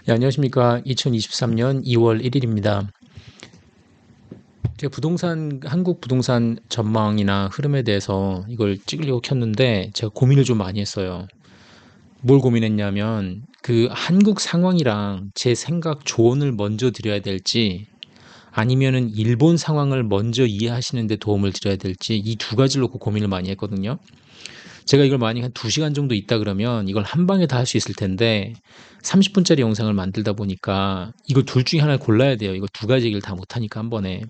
네, 안녕하십니까. 2023년 2월 1일입니다. 제가 한국 부동산 전망이나 흐름에 대해서 이걸 찍으려고 켰는데 제가 고민을 좀 많이 했어요. 뭘 고민했냐면 그 한국 상황이랑 제 생각 조언을 먼저 드려야 될지 아니면은 일본 상황을 먼저 이해하시는 데 도움을 드려야 될지 이 두 가지를 놓고 고민을 많이 했거든요. 제가 이걸 만약 한 2시간 정도 있다 그러면 이걸 한 방에 다 할 수 있을 텐데 30분짜리 영상을 만들다 보니까 이거 둘 중에 하나를 골라야 돼요. 이거 두 가지 얘기를 다 못하니까 한 번에.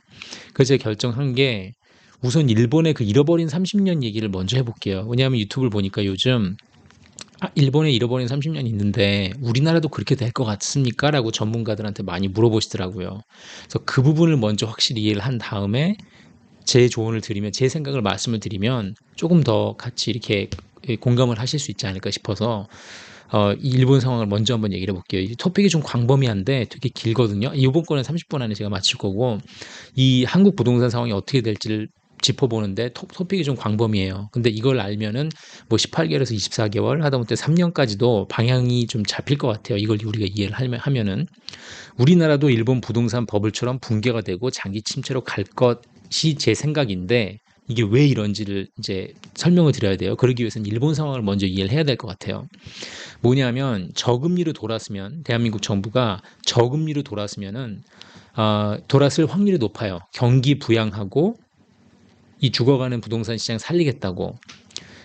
그래서 제가 결정한 게 우선 일본의 그 잃어버린 30년 얘기를 먼저 해볼게요. 왜냐하면 유튜브를 보니까 요즘 일본에 잃어버린 30년 있는데 우리나라도 그렇게 될 것 같습니까? 라고 전문가들한테 많이 물어보시더라고요. 그래서 그 부분을 먼저 확실히 이해를 한 다음에 제 조언을 드리면, 제 생각을 말씀을 드리면 조금 더 같이 이렇게 공감을 하실 수 있지 않을까 싶어서 이 일본 상황을 먼저 한번 얘기를 해볼게요. 이 토픽이 좀 광범위한데 되게 길거든요. 이번 거는 30분 안에 제가 마칠 거고 이 한국 부동산 상황이 어떻게 될지를 짚어보는데 토픽이 좀 광범위해요. 근데 이걸 알면은 뭐 18개월에서 24개월 하다못해 3년까지도 방향이 좀 잡힐 것 같아요. 이걸 우리가 이해를 하면은 우리나라도 일본 부동산 버블처럼 붕괴가 되고 장기 침체로 갈 것이 제 생각인데 이게 왜 이런지를 이제 설명을 드려야 돼요. 그러기 위해서는 일본 상황을 먼저 이해를 해야 될 것 같아요. 뭐냐면 저금리로 돌았으면 대한민국 정부가 저금리로 돌았으면은 돌았을 확률이 높아요. 경기 부양하고 이 죽어가는 부동산 시장 살리겠다고.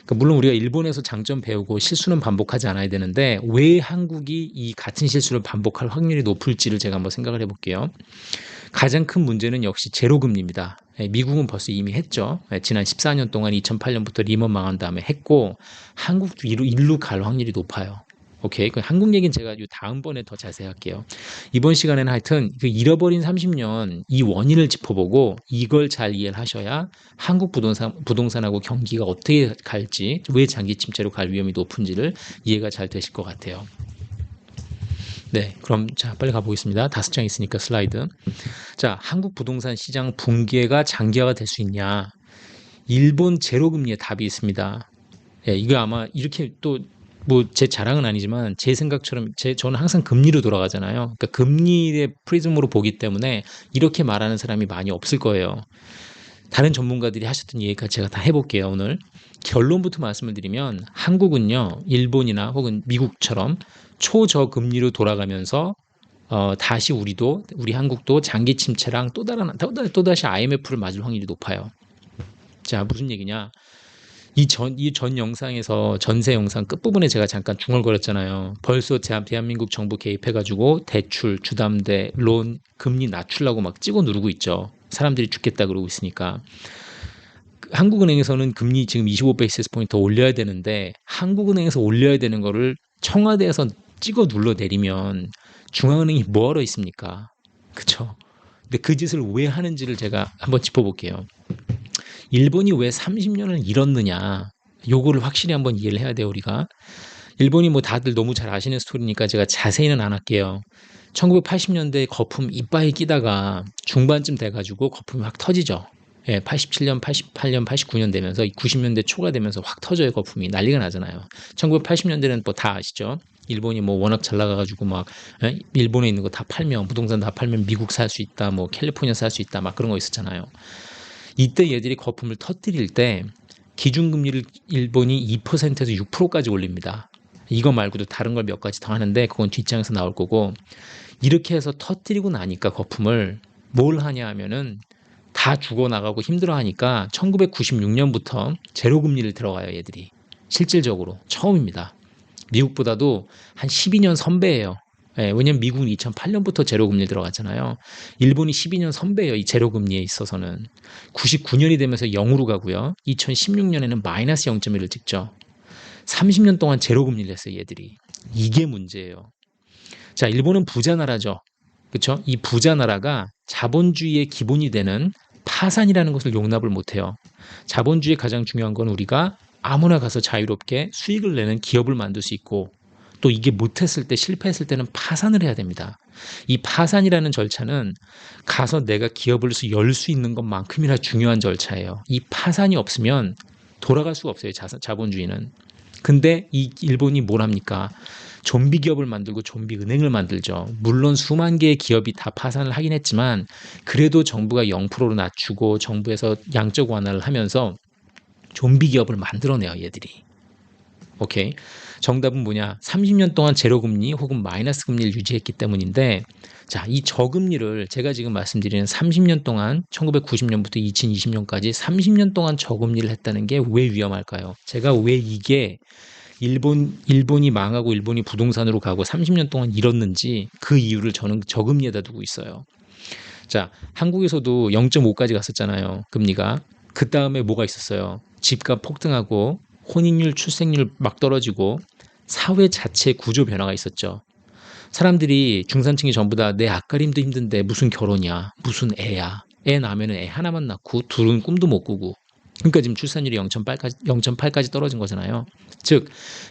그러니까 물론 우리가 일본에서 장점 배우고 실수는 반복하지 않아야 되는데 왜 한국이 이 같은 실수를 반복할 확률이 높을지를 제가 한번 생각을 해볼게요. 가장 큰 문제는 역시 제로금리입니다. 미국은 벌써 이미 했죠. 지난 14년 동안 2008년부터 리먼 망한 다음에 했고 한국도 일로 갈 확률이 높아요. 오케이. 그 한국 얘기는 제가 다음번에 더 자세히 할게요. 이번 시간에는 하여튼 그 잃어버린 30년 이 원인을 짚어보고 이걸 잘 이해를 하셔야 한국 부동산하고 경기가 어떻게 갈지, 왜 장기 침체로 갈 위험이 높은지를 이해가 잘 되실 것 같아요. 네, 그럼 자 빨리 가보겠습니다. 5장 있으니까 슬라이드. 자, 한국 부동산 시장 붕괴가 장기화가 될 수 있냐? 일본 제로금리의 답이 있습니다. 예, 이거 아마 이렇게 또 뭐 제 자랑은 아니지만 제 생각처럼 저는 항상 금리로 돌아가잖아요. 그러니까 금리의 프리즘으로 보기 때문에 이렇게 말하는 사람이 많이 없을 거예요. 다른 전문가들이 하셨던 얘기까지 제가 다 해볼게요, 오늘. 결론부터 말씀을 드리면 한국은요, 일본이나 혹은 미국처럼 초저금리로 돌아가면서 다시 우리 한국도 장기 침체랑 또다시 IMF를 맞을 확률이 높아요. 자, 무슨 얘기냐? 이 전 영상에서 전세 영상 끝부분에 제가 잠깐 중얼거렸잖아요. 벌써 대한민국 정부 개입해가지고 대출, 주담대, 론, 금리 낮추려고 막 찍어 누르고 있죠. 사람들이 죽겠다 그러고 있으니까. 한국은행에서는 금리 지금 25베이시스 포인트 더 올려야 되는데 한국은행에서 올려야 되는 거를 청와대에서 찍어 눌러 내리면 중앙은행이 뭐하러 있습니까? 그쵸? 근데 그 짓을 왜 하는지를 제가 한번 짚어볼게요. 일본이 왜 30년을 잃었느냐? 요거를 확실히 한번 이해를 해야 돼요, 우리가. 일본이 뭐 다들 너무 잘 아시는 스토리니까 제가 자세히는 안 할게요. 1980년대 거품 이빠이 끼다가 중반쯤 돼가지고 거품이 확 터지죠. 예, 87년, 88년, 89년 되면서 90년대 초가 되면서 확 터져요, 거품이. 난리가 나잖아요. 1980년대는 뭐 다 아시죠? 일본이 뭐 워낙 잘 나가가지고 막 일본에 있는 거 다 팔면 부동산 다 팔면 미국 살 수 있다, 뭐 캘리포니아 살 수 있다, 막 그런 거 있었잖아요. 이때 얘들이 거품을 터뜨릴 때 기준금리를 일본이 2%에서 6%까지 올립니다. 이거 말고도 다른 걸 몇 가지 더 하는데 그건 뒷장에서 나올 거고 이렇게 해서 터뜨리고 나니까 거품을 뭘 하냐 하면은 다 죽어나가고 힘들어하니까 1996년부터 제로금리를 들어가요, 얘들이. 실질적으로 처음입니다. 미국보다도 한 12년 선배예요. 예, 왜냐면 미국은 2008년부터 제로금리 들어갔잖아요. 일본이 12년 선배예요, 이 제로금리에 있어서는. 99년이 되면서 0으로 가고요. 2016년에는 마이너스 0.1을 찍죠. 30년 동안 제로금리를 했어요, 얘들이. 이게 문제예요. 자, 일본은 부자 나라죠. 그렇죠? 이 부자 나라가 자본주의의 기본이 되는 파산이라는 것을 용납을 못해요. 자본주의의 가장 중요한 건 우리가 아무나 가서 자유롭게 수익을 내는 기업을 만들 수 있고 또 이게 못했을 때 실패했을 때는 파산을 해야 됩니다. 이 파산이라는 절차는 가서 내가 기업을 열 수 있는 것만큼이나 중요한 절차예요. 이 파산이 없으면 돌아갈 수가 없어요. 자본주의는. 근데 이 일본이 뭘 합니까? 좀비 기업을 만들고 좀비 은행을 만들죠. 물론 수만 개의 기업이 다 파산을 하긴 했지만 그래도 정부가 0%로 낮추고 정부에서 양적 완화를 하면서 좀비 기업을 만들어내요, 얘들이. 오케이. 정답은 뭐냐? 30년 동안 제로금리 혹은 마이너스 금리를 유지했기 때문인데, 자, 이 저금리를 제가 지금 말씀드리는 30년 동안 1990년부터 2020년까지 30년 동안 저금리를 했다는 게 왜 위험할까요? 제가 왜 이게 일본이 망하고 일본이 부동산으로 가고 30년 동안 잃었는지 그 이유를 저는 저금리에다 두고 있어요. 자, 한국에서도 0.5까지 갔었잖아요, 금리가. 그 다음에 뭐가 있었어요? 집값 폭등하고 혼인율, 출생률 막 떨어지고 사회 자체 구조 변화가 있었죠. 사람들이 중산층이 전부 다 내 앞가림도 힘든데 무슨 결혼이야, 무슨 애야. 애 낳으면 애 하나만 낳고 둘은 꿈도 못 꾸고. 그러니까 지금 출산율이 0.8까지 떨어진 거잖아요. 즉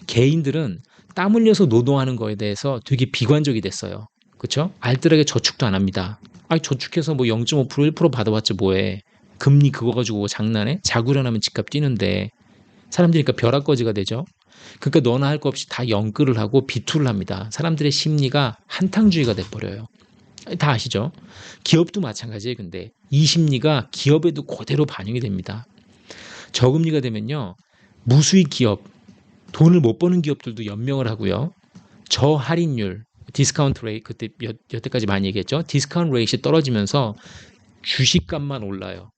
개인들은 땀 흘려서 노동하는 거에 대해서 되게 비관적이 됐어요. 그렇죠? 알뜰하게 저축도 안 합니다. 아니 저축해서 뭐 0.5% 1% 받아봤자 뭐해. 금리 그거 가지고 장난해? 자구려하면 집값 뛰는데 사람들이 그러니까 벼락거지가 되죠. 그러니까 너나 할 거 없이 다 영끌을 하고 비투를 합니다. 사람들의 심리가 한탕주의가 돼버려요. 다 아시죠? 기업도 마찬가지예요. 근데 이 심리가 기업에도 그대로 반영이 됩니다. 저금리가 되면요. 무수히 기업, 돈을 못 버는 기업들도 연명을 하고요. 저할인율, 디스카운트 레이트, 그때 여태까지 많이 얘기했죠. 디스카운트 레이트이 떨어지면서 주식값만 올라요.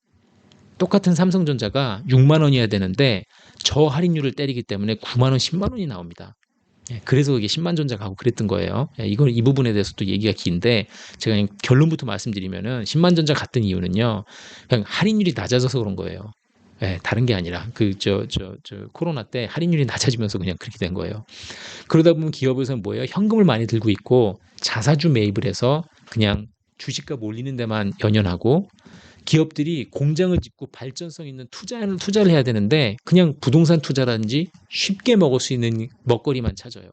똑같은 삼성전자가 6만 원이어야 되는데 저할인율을 때리기 때문에 9만 원, 10만 원이 나옵니다. 그래서 이게 10만 전자 가고 그랬던 거예요. 이 부분에 대해서 또 얘기가 긴데 제가 그냥 결론부터 말씀드리면은 10만 전자 갔던 이유는요. 그냥 할인율이 낮아져서 그런 거예요. 다른 게 아니라 코로나 때 할인율이 낮아지면서 그냥 그렇게 된 거예요. 그러다 보면 기업에서는 뭐예요? 현금을 많이 들고 있고 자사주 매입을 해서 그냥 주식값 올리는 데만 연연하고 기업들이 공장을 짓고 발전성 있는 투자를 해야 되는데 그냥 부동산 투자라든지 쉽게 먹을 수 있는 먹거리만 찾아요.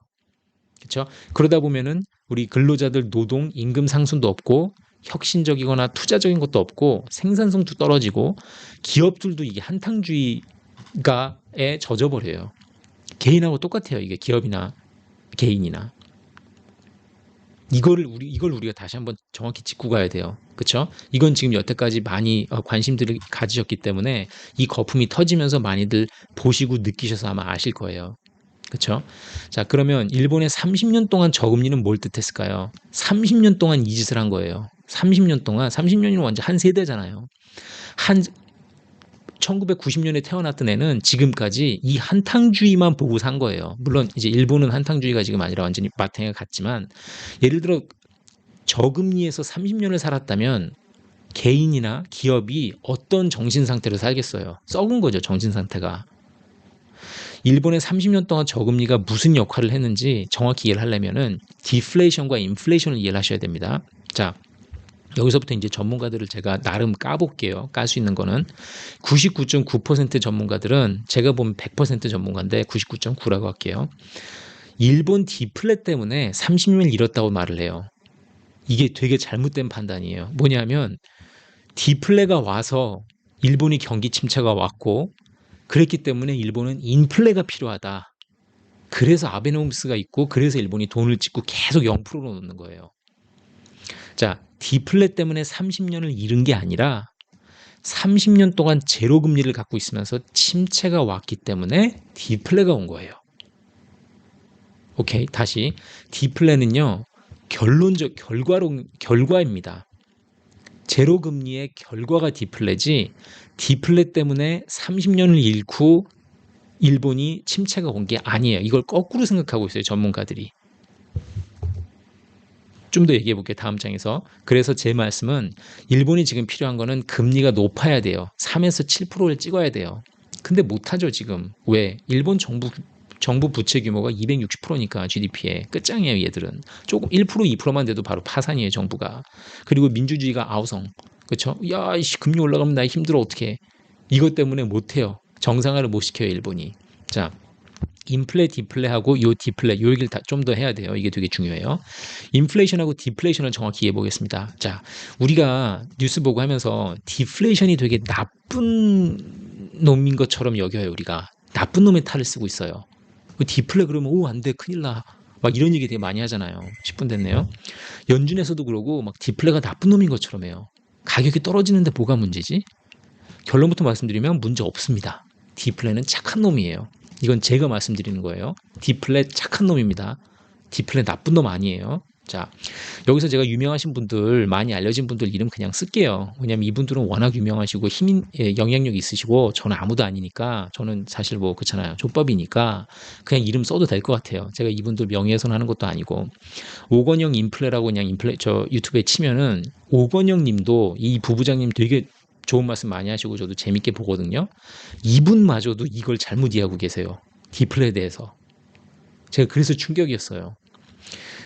그렇죠? 그러다 보면은 우리 근로자들 노동 임금 상승도 없고 혁신적이거나 투자적인 것도 없고 생산성도 떨어지고 기업들도 이게 한탕주의가에 젖어버려요. 개인하고 똑같아요. 이게 기업이나 개인이나. 이걸 우리가 다시 한번 정확히 짚고 가야 돼요. 그렇죠? 이건 지금 여태까지 많이 관심들을 가지셨기 때문에 이 거품이 터지면서 많이들 보시고 느끼셔서 아마 아실 거예요. 그렇죠? 자, 그러면 일본의 30년 동안 저금리는 뭘 뜻했을까요? 30년 동안 이 짓을 한 거예요. 30년이면 완전 한 세대잖아요. 1990년에 태어났던 애는 지금까지 이 한탕주의만 보고 산 거예요. 물론 이제 일본은 한탕주의가 지금 아니라 완전히 마탱이가 갔지만 예를 들어 저금리에서 30년을 살았다면 개인이나 기업이 어떤 정신 상태로 살겠어요? 썩은 거죠, 정신 상태가. 일본의 30년 동안 저금리가 무슨 역할을 했는지 정확히 이해를 하려면은 디플레이션과 인플레이션을 이해를 하셔야 됩니다. 자, 여기서부터 이제 전문가들을 제가 나름 까볼게요. 깔 수 있는 거는 99.9% 전문가들은 제가 보면 100% 전문가인데 99.9라고 할게요. 일본 디플레 때문에 30년을 잃었다고 말을 해요. 이게 되게 잘못된 판단이에요. 뭐냐면 디플레가 와서 일본이 경기 침체가 왔고 그랬기 때문에 일본은 인플레가 필요하다. 그래서 아베노믹스가 있고 그래서 일본이 돈을 찍고 계속 0%로 놓는 거예요. 자, 디플레 때문에 30년을 잃은 게 아니라 30년 동안 제로 금리를 갖고 있으면서 침체가 왔기 때문에 디플레가 온 거예요. 오케이, 다시 디플레는요. 결과입니다. 제로 금리의 결과가 디플레지 디플레 때문에 30년을 잃고 일본이 침체가 온 게 아니에요. 이걸 거꾸로 생각하고 있어요, 전문가들이. 좀 더 얘기해 볼게요. 다음 장에서. 그래서 제 말씀은 일본이 지금 필요한 거는 금리가 높아야 돼요. 3에서 7%를 찍어야 돼요. 근데 못하죠, 지금. 왜? 일본 정부 부채 규모가 260%니까 GDP에 끝장이에요, 얘들은. 조금 1%, 2%만 돼도 바로 파산이에요, 정부가. 그리고 민주주의가 아우성. 그렇죠? 야, 이씨, 금리 올라가면 나 힘들어, 어떡해. 이것 때문에 못해요. 정상화를 못 시켜요, 일본이. 자, 인플레, 디플레하고 요 디플레, 요 얘기를 좀 더 해야 돼요. 이게 되게 중요해요. 인플레이션하고 디플레이션을 정확히 이해해 보겠습니다. 자, 우리가 뉴스 보고 하면서 디플레이션이 되게 나쁜 놈인 것처럼 여겨요, 우리가. 나쁜 놈의 탈을 쓰고 있어요. 디플레 그러면 오, 안 돼, 큰일 나. 막 이런 얘기 되게 많이 하잖아요. 10분 됐네요. 연준에서도 그러고 막 디플레가 나쁜 놈인 것처럼 해요. 가격이 떨어지는데 뭐가 문제지? 결론부터 말씀드리면 문제 없습니다. 디플레는 착한 놈이에요. 이건 제가 말씀드리는 거예요. 디플레 착한 놈입니다. 디플레 나쁜 놈 아니에요. 자, 여기서 제가 유명하신 분들, 많이 알려진 분들 이름 그냥 쓸게요. 왜냐면 이분들은 워낙 유명하시고 영향력 있으시고 저는 아무도 아니니까, 저는 사실 뭐 그렇잖아요. 족밥이니까 그냥 이름 써도 될 것 같아요. 제가 이분들 명예훼손 하는 것도 아니고. 오건영 인플레라고 그냥 저 유튜브에 치면은 오건영 님도 이 부부장님 되게 좋은 말씀 많이 하시고 저도 재밌게 보거든요. 이분마저도 이걸 잘못 이해하고 계세요. 디플레에 대해서. 제가 그래서 충격이었어요.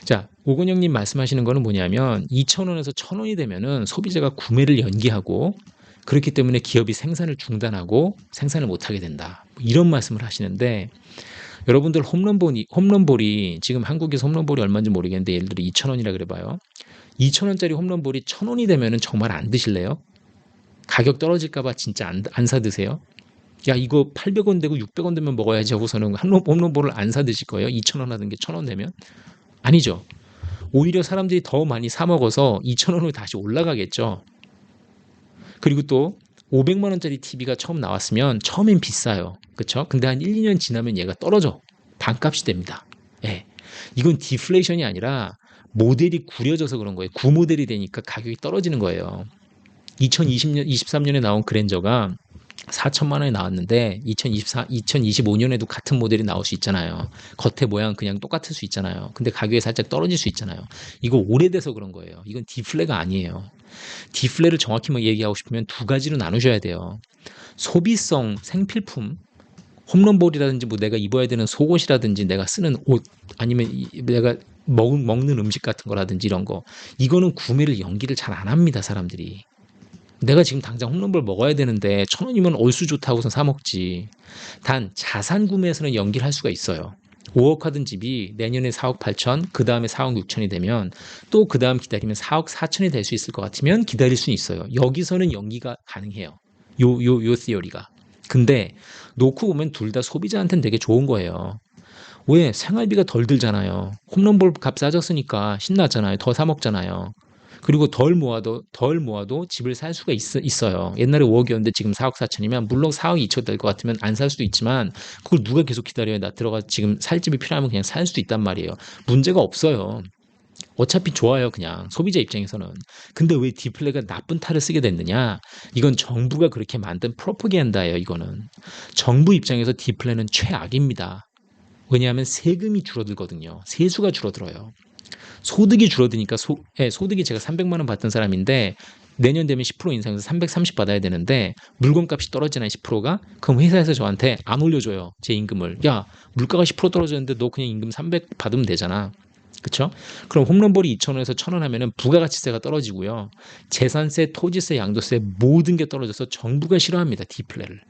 자, 오건영님 말씀하시는 거는 뭐냐면 2,000원에서 1,000원이 되면은 소비자가 구매를 연기하고, 그렇기 때문에 기업이 생산을 중단하고 생산을 못하게 된다. 이런 말씀을 하시는데, 여러분들 홈런볼이 지금 한국에서 홈런볼이 얼마인지 모르겠는데 예를 들어 2,000원이라 그래봐요. 2,000원짜리 홈런볼이 1,000원이 되면은 정말 안 드실래요? 가격 떨어질까봐 진짜 안 사드세요? 야, 이거 800원 되고 600원 되면 먹어야지 하고서는 홈런볼을 안 사드실 거예요? 2,000원 하던 게 1,000원 되면? 아니죠. 오히려 사람들이 더 많이 사 먹어서 2,000원으로 다시 올라가겠죠. 그리고 또 500만 원짜리 TV가 처음 나왔으면 처음엔 비싸요. 그렇죠? 근데 한 1, 2년 지나면 얘가 떨어져. 반값이 됩니다. 예. 이건 디플레이션이 아니라 모델이 구려져서 그런 거예요. 구모델이 되니까 가격이 떨어지는 거예요. 2020년, 23년에 나온 그랜저가 4천만 원에 나왔는데 2025년에도 같은 모델이 나올 수 있잖아요. 겉에 모양 그냥 똑같을 수 있잖아요. 근데 가격이 살짝 떨어질 수 있잖아요. 이거 오래돼서 그런 거예요. 이건 디플레가 아니에요. 디플레를 정확히 얘기하고 싶으면 두 가지로 나누셔야 돼요. 소비성 생필품, 홈런볼이라든지 뭐 내가 입어야 되는 속옷이라든지 내가 쓰는 옷, 아니면 내가 먹는 음식 같은 거라든지 이런 거, 이거는 구매를 연기를 잘 안 합니다, 사람들이. 내가 지금 당장 홈런볼 먹어야 되는데 1,000원이면 얼쑤 좋다고선 사 먹지. 단 자산 구매에서는 연기를 할 수가 있어요. 5억 하던 집이 내년에 4억 8천, 그 다음에 4억 6천이 되면 또 그 다음 기다리면 4억 4천이 될 수 있을 것 같으면 기다릴 수는 있어요. 여기서는 연기가 가능해요. 요 시어리가. 근데 놓고 보면 둘 다 소비자한테는 되게 좋은 거예요. 왜? 생활비가 덜 들잖아요. 홈런볼 값 싸졌으니까 신났잖아요. 더 사 먹잖아요. 그리고 덜 모아도 집을 살 수가 있어요. 옛날에 5억이었는데 지금 4억 4천이면 물론 4억 2천 될 것 같으면 안 살 수도 있지만, 그걸 누가 계속 기다려요? 나 들어가 지금 살 집이 필요하면 그냥 살 수도 있단 말이에요. 문제가 없어요. 어차피 좋아요, 그냥 소비자 입장에서는. 근데 왜 디플레가 나쁜 탈을 쓰게 됐느냐? 이건 정부가 그렇게 만든 프로파간다예요. 이거는 정부 입장에서 디플레는 최악입니다. 왜냐하면 세금이 줄어들거든요. 세수가 줄어들어요. 소득이 줄어드니까 소득이 제가 300만 원 받던 사람인데 내년 되면 10% 인상해서 330 받아야 되는데 물건값이 떨어지잖아요. 10%가. 그럼 회사에서 저한테 안 올려줘요. 제 임금을. 야, 물가가 10% 떨어졌는데 너 그냥 임금 300 받으면 되잖아. 그쵸? 그럼 홈런볼이 2,000원에서 1,000원 하면은 부가가치세가 떨어지고요. 재산세, 토지세, 양도세 모든 게 떨어져서 정부가 싫어합니다. 디플레를.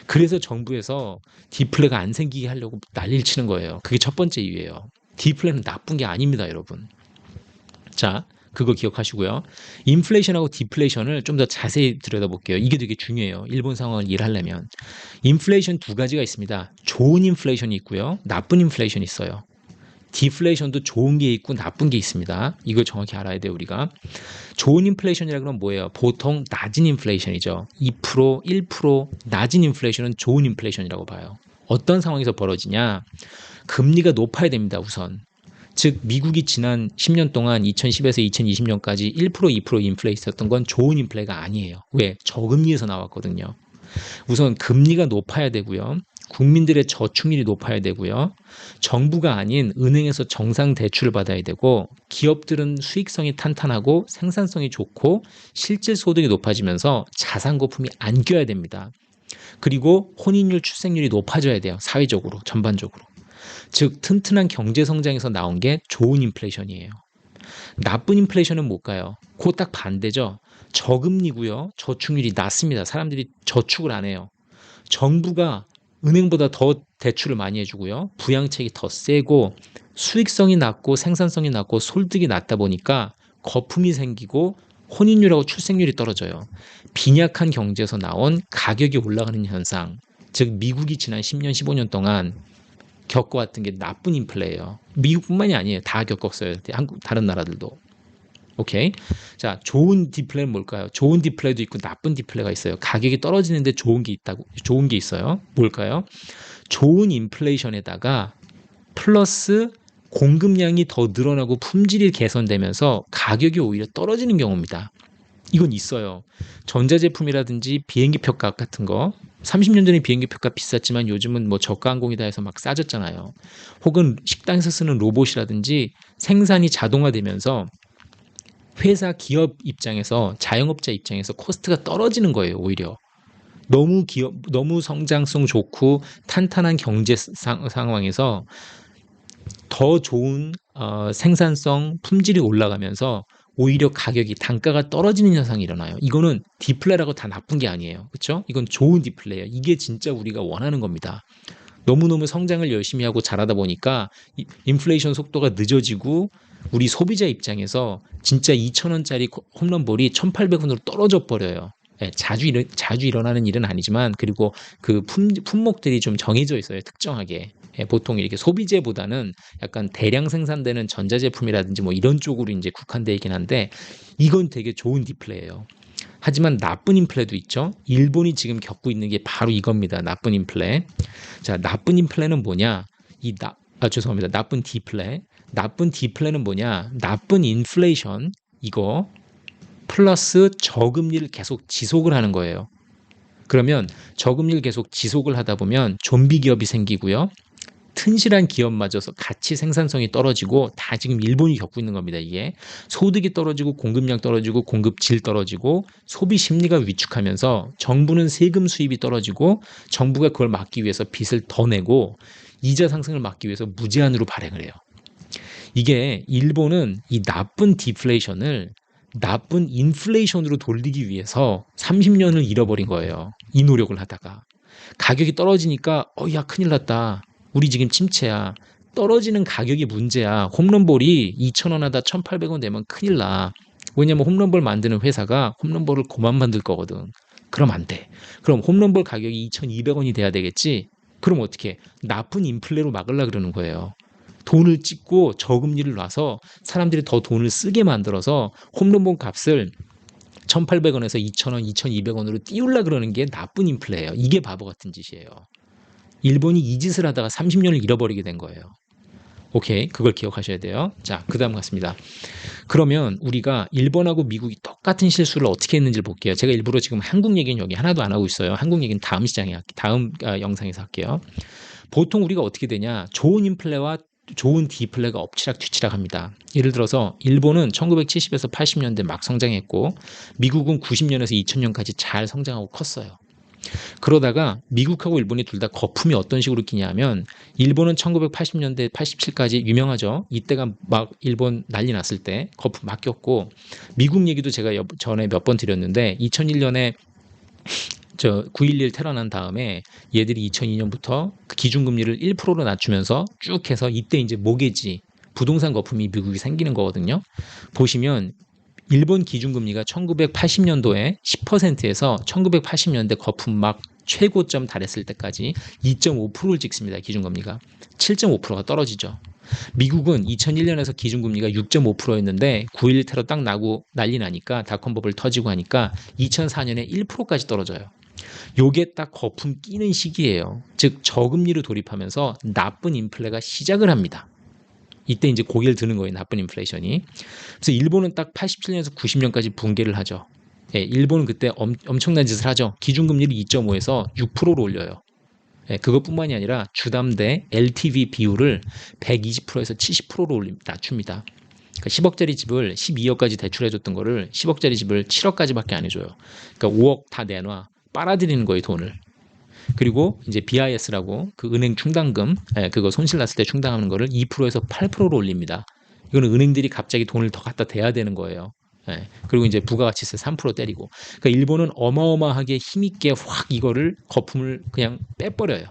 그래서 정부에서 디플레가 안 생기게 하려고 난리를 치는 거예요. 그게 첫 번째 이유예요. 디플레는 나쁜 게 아닙니다, 여러분. 자, 그거 기억하시고요. 인플레이션하고 디플레이션을 좀 더 자세히 들여다볼게요. 이게 되게 중요해요. 일본 상황을 이해하려면. 인플레이션 두 가지가 있습니다. 좋은 인플레이션이 있고요. 나쁜 인플레이션이 있어요. 디플레이션도 좋은 게 있고 나쁜 게 있습니다. 이걸 정확히 알아야 돼요, 우리가. 좋은 인플레이션이라 그러면 뭐예요? 보통 낮은 인플레이션이죠. 2%, 1% 낮은 인플레이션은 좋은 인플레이션이라고 봐요. 어떤 상황에서 벌어지냐? 금리가 높아야 됩니다, 우선. 즉 미국이 지난 10년 동안 2010에서 2020년까지 1%, 2% 인플레 있었던 건 좋은 인플레가 아니에요. 왜? 저금리에서 나왔거든요. 우선 금리가 높아야 되고요. 국민들의 저축률이 높아야 되고요. 정부가 아닌 은행에서 정상 대출을 받아야 되고, 기업들은 수익성이 탄탄하고 생산성이 좋고 실질 소득이 높아지면서 자산 거품이 안 껴야 됩니다. 그리고 혼인율, 출생률이 높아져야 돼요. 사회적으로, 전반적으로. 즉 튼튼한 경제 성장에서 나온 게 좋은 인플레이션이에요. 나쁜 인플레이션은 뭘까요? 그거 딱 반대죠. 저금리고요. 저축률이 낮습니다. 사람들이 저축을 안 해요. 정부가 은행보다 더 대출을 많이 해주고요. 부양책이 더 세고 수익성이 낮고 생산성이 낮고 소득이 낮다 보니까 거품이 생기고 혼인율하고 출생률이 떨어져요. 빈약한 경제에서 나온 가격이 올라가는 현상. 즉 미국이 지난 10년, 15년 동안 겪어왔던 게 나쁜 인플레예요. 미국뿐만이 아니에요. 다 겪었어요. 한국 다른 나라들도. 오케이. 자, 좋은 디플레는 뭘까요? 좋은 디플레도 있고 나쁜 디플레가 있어요. 가격이 떨어지는데 좋은 게 있어요. 뭘까요? 좋은 인플레이션에다가 플러스 공급량이 더 늘어나고 품질이 개선되면서 가격이 오히려 떨어지는 경우입니다. 이건 있어요. 전자제품이라든지 비행기 표값 같은 거 30년 전에 비행기 표값 비쌌지만 요즘은 뭐 저가 항공이다 해서 막 싸졌잖아요. 혹은 식당에서 쓰는 로봇이라든지 생산이 자동화되면서 회사 기업 입장에서 자영업자 입장에서 코스트가 떨어지는 거예요, 오히려. 너무 성장성 좋고 탄탄한 경제 상황에서 더 좋은 생산성, 품질이 올라가면서 오히려 가격이 단가가 떨어지는 현상이 일어나요. 이거는 디플레라고 다 나쁜 게 아니에요. 그렇죠? 이건 좋은 디플레예요. 이게 진짜 우리가 원하는 겁니다. 너무너무 성장을 열심히 하고 잘하다 보니까 인플레이션 속도가 늦어지고 우리 소비자 입장에서 진짜 2,000원짜리 홈런볼이 1,800원으로 떨어져 버려요. 예, 자주 일어나는 일은 아니지만 그리고 그 품목들이 좀 정해져 있어요. 특정하게. 예, 보통 이렇게 소비재보다는 약간 대량 생산되는 전자제품이라든지 뭐 이런 쪽으로 이제 국한되어 있긴 한데 이건 되게 좋은 디플레예요. 하지만 나쁜 인플레도 있죠. 일본이 지금 겪고 있는 게 바로 이겁니다. 나쁜 인플레. 자, 나쁜 인플레는 뭐냐? 죄송합니다. 나쁜 디플레. 나쁜 디플레는 뭐냐? 나쁜 인플레이션 이거 플러스 저금리를 계속 지속을 하는 거예요. 그러면 저금리를 계속 지속을 하다 보면 좀비 기업이 생기고요. 튼실한 기업마저서 가치 생산성이 떨어지고 다 지금 일본이 겪고 있는 겁니다. 이게 소득이 떨어지고 공급량 떨어지고 공급질 떨어지고 소비 심리가 위축하면서 정부는 세금 수입이 떨어지고 정부가 그걸 막기 위해서 빚을 더 내고 이자 상승을 막기 위해서 무제한으로 발행을 해요. 이게 일본은 이 나쁜 디플레이션을 나쁜 인플레이션으로 돌리기 위해서 30년을 잃어버린 거예요. 이 노력을 하다가 가격이 떨어지니까 야 큰일 났다. 우리 지금 침체야. 떨어지는 가격이 문제야. 홈런볼이 2,000원 하다 1,800원 되면 큰일 나. 왜냐면 홈런볼 만드는 회사가 홈런볼을 그만 만들 거거든. 그럼 안 돼. 그럼 홈런볼 가격이 2,200원이 돼야 되겠지? 그럼 어떻게? 나쁜 인플레로 막으려 그러는 거예요. 돈을 찍고 저금리를 놔서 사람들이 더 돈을 쓰게 만들어서 홈런볼 값을 1,800원에서 2,000원, 2,200원으로 띄우려 그러는 게 나쁜 인플레예요. 이게 바보 같은 짓이에요. 일본이 이 짓을 하다가 30년을 잃어버리게 된 거예요. 오케이, 그걸 기억하셔야 돼요. 자, 그 다음 같습니다. 그러면 우리가 일본하고 미국이 똑같은 실수를 어떻게 했는지를 볼게요. 제가 일부러 지금 한국 얘기는 여기 하나도 안 하고 있어요. 한국 얘기는 다음 영상에서 할게요. 보통 우리가 어떻게 되냐? 좋은 인플레와 좋은 디플레가 엎치락뒤치락 합니다. 예를 들어서 일본은 1970에서 80년대 막 성장했고 미국은 90년에서 2000년까지 잘 성장하고 컸어요. 그러다가 미국하고 일본이 둘 다 거품이 어떤 식으로 끼냐면 일본은 1980년대 87까지 유명하죠. 이때가 막 일본 난리 났을 때 거품 막 꼈고 미국 얘기도 제가 전에 몇 번 드렸는데 2001년에 9.11 테러 난 다음에 얘들이 2002년부터 그 기준금리를 1%로 낮추면서 쭉 해서 이때 이제 모기지 부동산 거품이 미국이 생기는 거거든요. 보시면 일본 기준금리가 1980년도에 10%에서 1980년대 거품 막 최고점 달했을 때까지 2.5%를 찍습니다. 기준금리가. 7.5%가 떨어지죠. 미국은 2001년에서 기준금리가 6.5%였는데 9.11 테러 딱 나고 난리 나니까 닷컴 버블 터지고 하니까 2004년에 1%까지 떨어져요. 요게 딱 거품 끼는 시기예요. 즉 저금리로 돌입하면서 나쁜 인플레가 시작을 합니다. 이때 이제 고개를 드는 거예요. 나쁜 인플레이션이. 그래서 일본은 딱 87년에서 90년까지 붕괴를 하죠. 예, 일본은 그때 엄청난 짓을 하죠. 기준금리를 2.5에서 6%로 올려요. 예, 그것뿐만이 아니라 주담대 LTV 비율을 120%에서 70%로 낮춥니다. 그러니까 10억짜리 집을 12억까지 대출해줬던 거를 10억짜리 집을 7억까지밖에 안 해줘요. 그러니까 5억 다 내놔. 빨아들이는 거예요, 돈을. 그리고 이제 BIS라고 그 은행 충당금, 그거 손실 났을 때 충당하는 거를 2%에서 8%로 올립니다. 이거는 은행들이 갑자기 돈을 더 갖다 대야 되는 거예요. 그리고 이제 부가가치세 3% 때리고. 그러니까 일본은 어마어마하게 힘있게 확 이거를 거품을 그냥 빼버려요.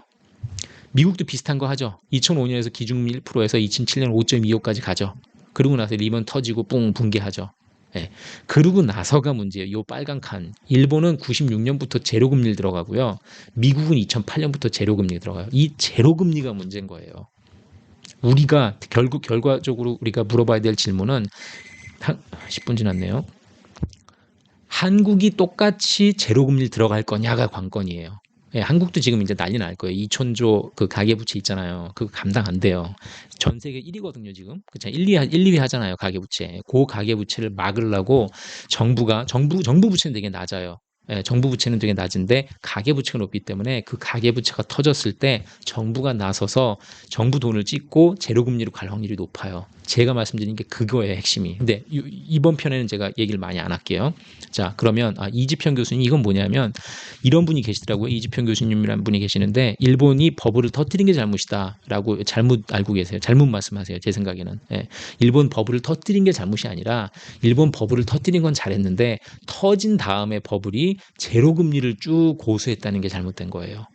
미국도 비슷한 거 하죠. 2005년에서 기준금리 1%에서 2007년 5.25까지 가죠. 그러고 나서 리먼 터지고 뿡 붕괴하죠. 예. 그러고 나서가 문제예요. 요 빨간 칸. 일본은 96년부터 제로금리를 들어가고요. 미국은 2008년부터 제로금리 들어가요. 이 제로금리가 문제인 거예요. 우리가 결과적으로 우리가 물어봐야 될 질문은 10분 지났네요. 한국이 똑같이 제로금리 들어갈 거냐가 관건이에요. 예, 한국도 지금 이제 난리 날 거예요. 2천조 그 가계부채 있잖아요. 그거 감당 안 돼요. 전 세계 1위거든요, 지금. 그쵸? 2위 하잖아요, 가계부채. 그 가계부채를 막으려고 정부 부채는 되게 낮아요. 예, 정부 부채는 되게 낮은데 가계부채가 높기 때문에 그 가계부채가 터졌을 때 정부가 나서서 정부 돈을 찍고 제로금리로 갈 확률이 높아요. 제가 말씀드린 게 그거예요, 핵심이. 근데 이번 편에는 제가 얘기를 많이 안 할게요. 자, 그러면 이지평 교수님 이건 뭐냐면 이런 분이 계시더라고요. 이지평 교수님이라는 분이 계시는데 일본이 버블을 터뜨린 게 잘못이다라고 잘못 알고 계세요. 잘못 말씀하세요. 제 생각에는. 예. 일본 버블을 터뜨린 게 잘못이 아니라 일본 버블을 터뜨린 건 잘했는데 터진 다음에 버블이 제로금리를 쭉 고수했다는 게 잘못된 거예요.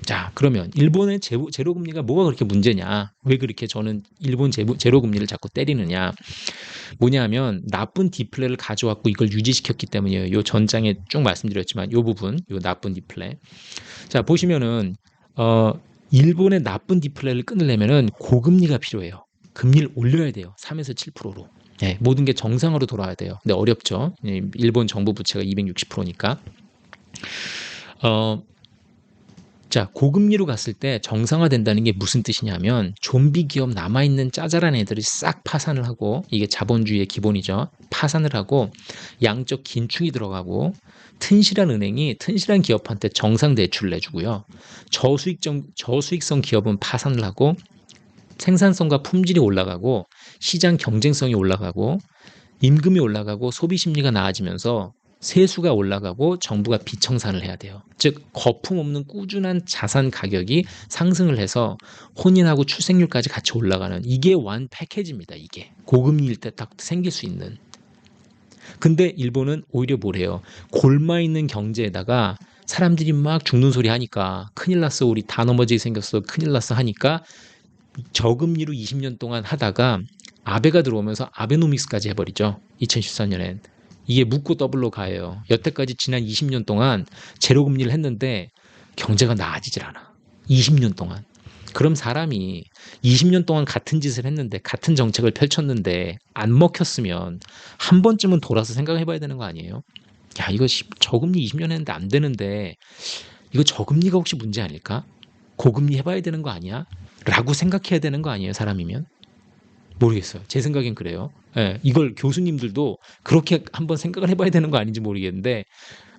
자, 그러면 일본의 제로금리가 뭐가 그렇게 문제냐? 왜 그렇게 저는 일본 제로금리를 자꾸 때리느냐? 뭐냐면 나쁜 디플레를 가져왔고 이걸 유지시켰기 때문이에요. 요 전장에 쭉 말씀드렸지만 요 부분, 요 나쁜 디플레. 자, 보시면은 일본의 나쁜 디플레를 끊으려면은 고금리가 필요해요. 금리를 올려야 돼요. 3에서 7%로. 네, 모든 게 정상으로 돌아야 돼요. 근데 어렵죠. 일본 정부 부채가 260%니까. 자, 고금리로 갔을 때 정상화된다는 게 무슨 뜻이냐면 좀비 기업 남아있는 짜잘한 애들이 싹 파산을 하고 이게 자본주의의 기본이죠. 파산을 하고 양적 긴축이 들어가고 튼실한 은행이 튼실한 기업한테 정상 대출을 내주고요. 저수익성 기업은 파산을 하고 생산성과 품질이 올라가고 시장 경쟁성이 올라가고 임금이 올라가고 소비 심리가 나아지면서 세수가 올라가고 정부가 비청산을 해야 돼요. 즉 거품 없는 꾸준한 자산 가격이 상승을 해서 혼인하고 출생률까지 같이 올라가는 이게 완 패키지입니다. 이게 고금리일 때 딱 생길 수 있는. 근데 일본은 오히려 뭐래요? 골마 있는 경제에다가 사람들이 막 죽는 소리 하니까 큰일 났어, 우리 다 넘어지게 생겼어, 큰일 났어 하니까 저금리로 20년 동안 하다가 아베가 들어오면서 아베노믹스까지 해버리죠. 2014년엔. 이게 묻고 더블로 가요. 여태까지 지난 20년 동안 제로금리를 했는데 경제가 나아지질 않아. 20년 동안. 그럼 사람이 20년 동안 같은 짓을 했는데 같은 정책을 펼쳤는데 안 먹혔으면 한 번쯤은 돌아서 생각해 봐야 되는 거 아니에요? 야, 이거 저금리 20년 했는데 안 되는데 이거 저금리가 혹시 문제 아닐까? 고금리 해봐야 되는 거 아니야? 라고 생각해야 되는 거 아니에요, 사람이면? 모르겠어요. 제 생각엔 그래요. 예, 이걸 교수님들도 그렇게 한번 생각을 해봐야 되는 거 아닌지 모르겠는데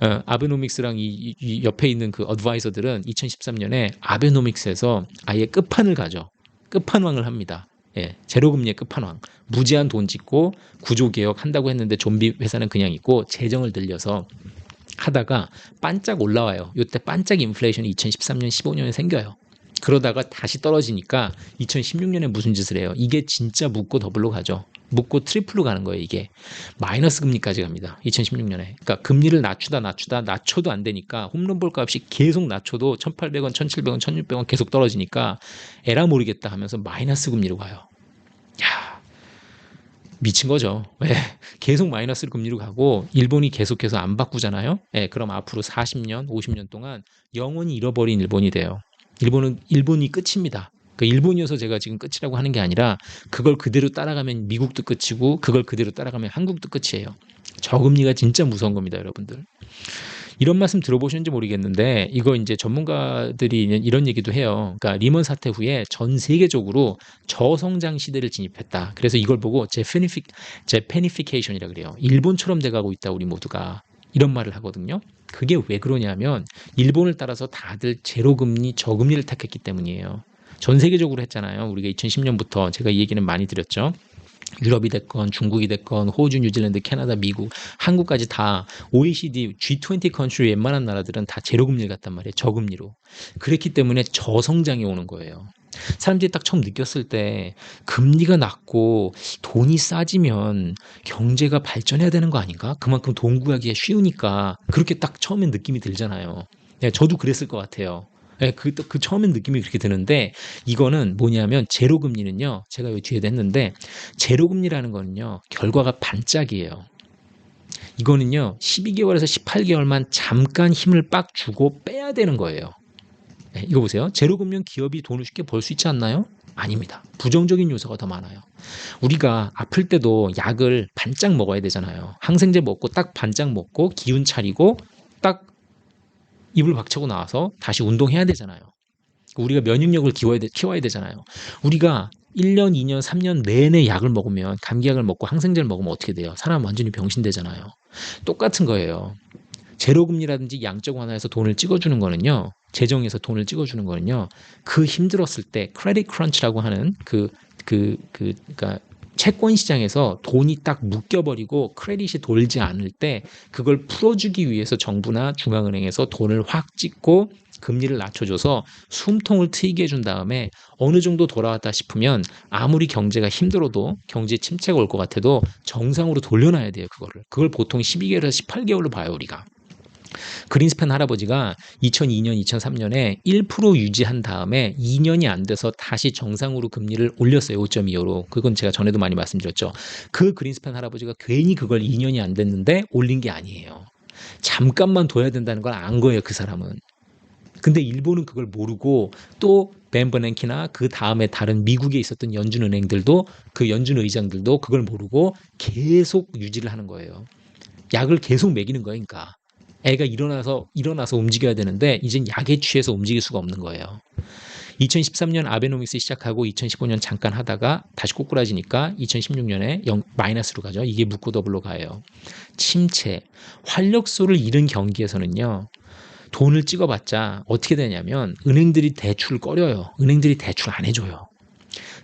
아베노믹스랑 이 옆에 있는 그 어드바이저들은 2013년에 아베노믹스에서 아예 끝판을 가죠. 끝판왕을 합니다. 예, 제로금리의 끝판왕. 무제한 돈 짓고 구조개혁 한다고 했는데 좀비 회사는 그냥 있고 재정을 들려서 하다가 반짝 올라와요. 이때 반짝 인플레이션이 2013년, 15년에 생겨요. 그러다가 다시 떨어지니까 2016년에 무슨 짓을 해요? 이게 진짜 묻고 더블로 가죠. 묻고 트리플로 가는 거예요, 이게. 마이너스 금리까지 갑니다. 2016년에. 그러니까 금리를 낮춰도 안 되니까 홈런볼 값이 계속 낮춰도 1,800원, 1,700원, 1,600원 계속 떨어지니까 에라 모르겠다 하면서 마이너스 금리로 가요. 야, 미친 거죠. 왜? 계속 마이너스 금리로 가고 일본이 계속해서 안 바꾸잖아요. 예, 그럼 앞으로 40년, 50년 동안 영원히 잃어버린 일본이 돼요. 일본이 끝입니다. 그 일본이어서 제가 지금 끝이라고 하는 게 아니라 그걸 그대로 따라가면 미국도 끝이고 그걸 그대로 따라가면 한국도 끝이에요. 저금리가 진짜 무서운 겁니다, 여러분들. 이런 말씀 들어보셨는지 모르겠는데 이거 이제 전문가들이 이런 얘기도 해요. 그러니까 리먼 사태 후에 전 세계적으로 저성장 시대를 진입했다. 그래서 이걸 보고 제페니피케이션이라 그래요. 일본처럼 돼가고 있다, 우리 모두가. 이런 말을 하거든요. 그게 왜 그러냐면 일본을 따라서 다들 제로금리, 저금리를 택했기 때문이에요. 전 세계적으로 했잖아요. 우리가 2010년부터 제가 이 얘기는 많이 드렸죠. 유럽이 됐건 중국이 됐건 호주, 뉴질랜드, 캐나다, 미국, 한국까지 다 OECD, G20 컨트리 웬만한 나라들은 다 제로금리를 갔단 말이에요. 저금리로. 그랬기 때문에 저성장이 오는 거예요. 사람들이 딱 처음 느꼈을 때 금리가 낮고 돈이 싸지면 경제가 발전해야 되는 거 아닌가? 그만큼 돈 구하기가 쉬우니까 그렇게 딱 처음엔 느낌이 들잖아요. 네, 저도 그랬을 것 같아요. 네, 그 처음엔 느낌이 그렇게 드는데 이거는 뭐냐면 제로금리는요. 제가 여기 뒤에도 했는데 제로금리라는 거는요. 결과가 반짝이에요. 이거는요 12개월에서 18개월만 잠깐 힘을 빡 주고 빼야 되는 거예요. 네, 이거 보세요. 제로금융 기업이 돈을 쉽게 벌 수 있지 않나요? 아닙니다. 부정적인 요소가 더 많아요. 우리가 아플 때도 약을 반짝 먹어야 되잖아요. 항생제 먹고 딱 반짝 먹고 기운 차리고 딱 이불 박차고 나와서 다시 운동해야 되잖아요. 우리가 면역력을 키워야 되잖아요. 우리가 1년, 2년, 3년 내내 약을 먹으면 감기약을 먹고 항생제를 먹으면 어떻게 돼요? 사람 완전히 병신되잖아요. 똑같은 거예요. 제로금리라든지 양적 완화에서 돈을 찍어주는 거는요. 재정에서 돈을 찍어주는 거는요. 그 힘들었을 때 크레딧 크런치라고 하는 그러니까 채권 시장에서 돈이 딱 묶여버리고 크레딧이 돌지 않을 때 그걸 풀어주기 위해서 정부나 중앙은행에서 돈을 확 찍고 금리를 낮춰줘서 숨통을 트이게 해준 다음에 어느 정도 돌아왔다 싶으면 아무리 경제가 힘들어도 경제 침체가 올 것 같아도 정상으로 돌려놔야 돼요. 그걸 보통 12개월에서 18개월로 봐요. 우리가. 그린스팬 할아버지가 2002년, 2003년에 1% 유지한 다음에 2년이 안 돼서 다시 정상으로 금리를 올렸어요. 5.25로. 그건 제가 전에도 많이 말씀드렸죠. 그 그린스팬 할아버지가 괜히 그걸 2년이 안 됐는데 올린 게 아니에요. 잠깐만 둬야 된다는 걸 안 거예요. 그 사람은. 근데 일본은 그걸 모르고 또 벤 버냉키나 그 다음에 다른 미국에 있었던 연준은행들도 그 연준 의장들도 그걸 모르고 계속 유지를 하는 거예요. 약을 계속 먹이는 거예요. 그러니까. 애가 일어나서 움직여야 되는데 이젠 약에 취해서 움직일 수가 없는 거예요. 2013년 아베노믹스 시작하고 2015년 잠깐 하다가 다시 꼬꾸라지니까 2016년에 마이너스로 가죠. 이게 묶고 더블로 가요. 침체, 활력소를 잃은 경기에서는요. 돈을 찍어봤자 어떻게 되냐면 은행들이 대출을 꺼려요. 은행들이 대출 안 해줘요.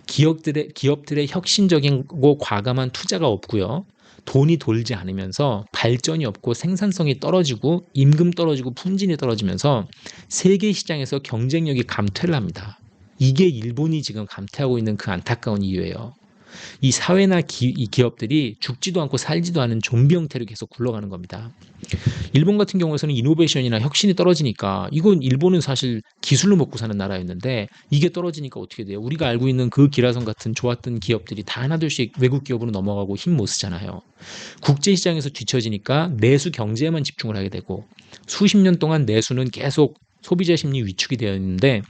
기업들의 혁신적이고 과감한 투자가 없고요. 돈이 돌지 않으면서 발전이 없고 생산성이 떨어지고 임금 떨어지고 품질이 떨어지면서 세계 시장에서 경쟁력이 감퇴를 합니다. 이게 일본이 지금 감퇴하고 있는 그 안타까운 이유예요. 이 사회나 이 기업들이 죽지도 않고 살지도 않은 좀비 형태로 계속 굴러가는 겁니다. 일본 같은 경우에는 이노베이션이나 혁신이 떨어지니까 이건 일본은 사실 기술로 먹고 사는 나라였는데 이게 떨어지니까 어떻게 돼요? 우리가 알고 있는 그 기라성 같은 좋았던 기업들이 다 하나둘씩 외국 기업으로 넘어가고 힘 못 쓰잖아요. 국제시장에서 뒤처지니까 내수 경제에만 집중을 하게 되고 수십 년 동안 내수는 계속 소비자 심리 위축이 되어 있는데